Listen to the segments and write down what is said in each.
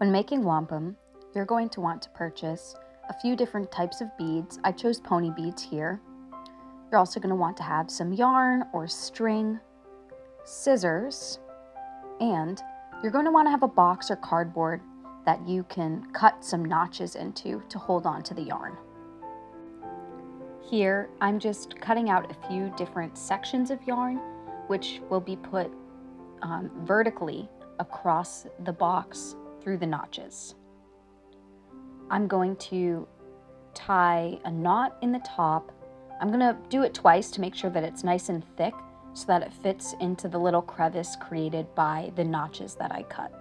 When making wampum, you're going to want to purchase a few different types of beads. I chose pony beads here. You're also going to want to have some yarn or string, scissors, and you're going to want to have a box or cardboard that you can cut some notches into to hold on to the yarn. Here, I'm just cutting out a few different sections of yarn, which will be put vertically across the box through the notches. I'm going to tie a knot in the top. I'm going to do it twice to make sure that it's nice and thick so that it fits into the little crevice created by the notches that I cut.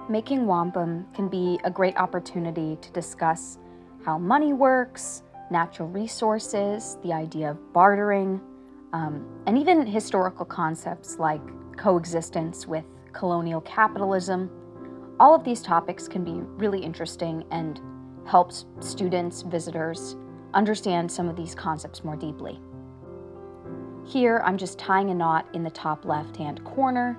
Making wampum can be a great opportunity to discuss how money works, natural resources, the idea of bartering, and even historical concepts like coexistence with colonial capitalism. All of these topics can be really interesting and helps students, visitors, understand some of these concepts more deeply. Here, I'm just tying a knot in the top left-hand corner.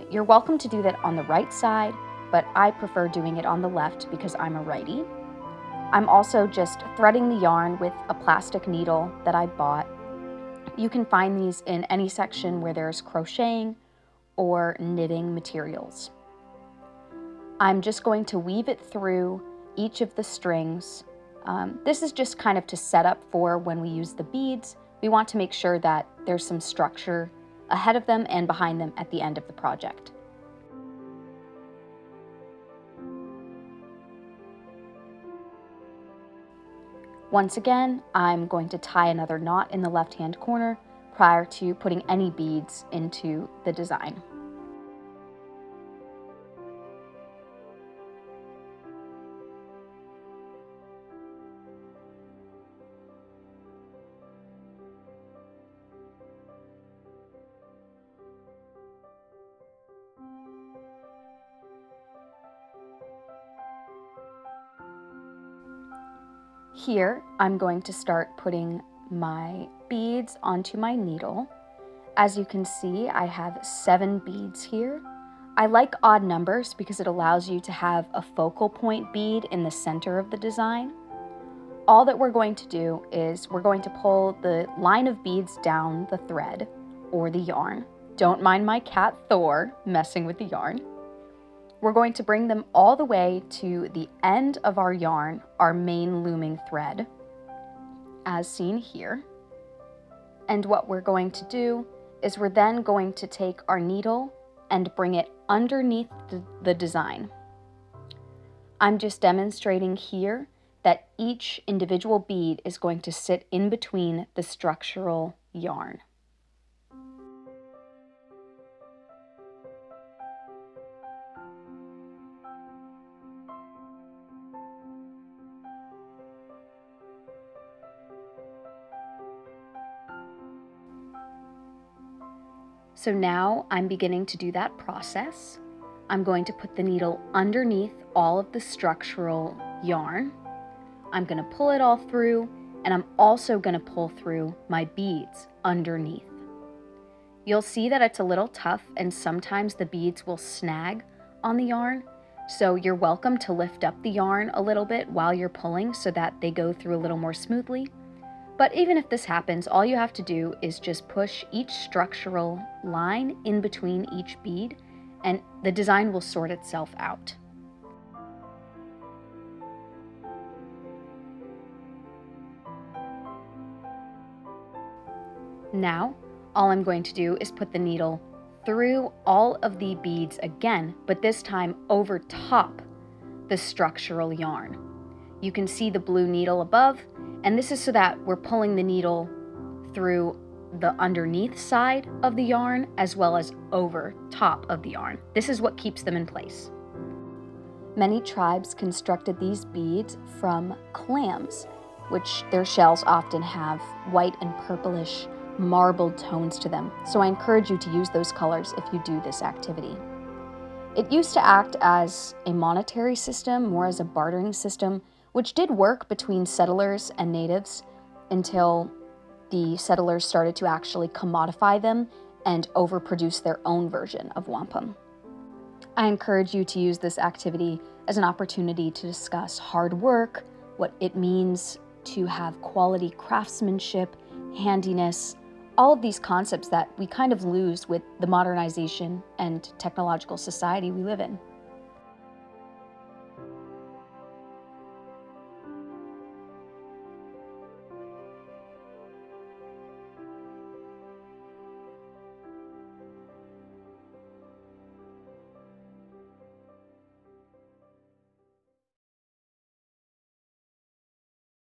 You're welcome to do that on the right side, but I prefer doing it on the left because I'm a righty. I'm also just threading the yarn with a plastic needle that I bought. You can find these in any section where there's crocheting or knitting materials. I'm just going to weave it through each of the strings. This is just kind of to set up for when we use the beads. We want to make sure that there's some structure ahead of them and behind them at the end of the project. Once again, I'm going to tie another knot in the left-hand corner prior to putting any beads into the design. Here, I'm going to start putting my beads onto my needle. As you can see, I have 7 beads here. I like odd numbers because it allows you to have a focal point bead in the center of the design. All that we're going to do is we're going to pull the line of beads down the thread or the yarn. Don't mind my cat Thor messing with the yarn. We're going to bring them all the way to the end of our yarn, our main looming thread, as seen here. And what we're going to do is we're then going to take our needle and bring it underneath the design. I'm just demonstrating here that each individual bead is going to sit in between the structural yarn. So now I'm beginning to do that process. I'm going to put the needle underneath all of the structural yarn. I'm going to pull it all through, and I'm also going to pull through my beads underneath. You'll see that it's a little tough, and sometimes the beads will snag on the yarn, so you're welcome to lift up the yarn a little bit while you're pulling so that they go through a little more smoothly. But even if this happens, all you have to do is just push each structural line in between each bead, and the design will sort itself out. Now, all I'm going to do is put the needle through all of the beads again, but this time over top the structural yarn. You can see the blue needle above, and this is so that we're pulling the needle through the underneath side of the yarn as well as over top of the yarn. This is what keeps them in place. Many tribes constructed these beads from clams, which their shells often have white and purplish marbled tones to them. So I encourage you to use those colors if you do this activity. It used to act as a monetary system, more as a bartering system, which did work between settlers and natives until the settlers started to actually commodify them and overproduce their own version of wampum. I encourage you to use this activity as an opportunity to discuss hard work, what it means to have quality craftsmanship, handiness, all of these concepts that we kind of lose with the modernization and technological society we live in.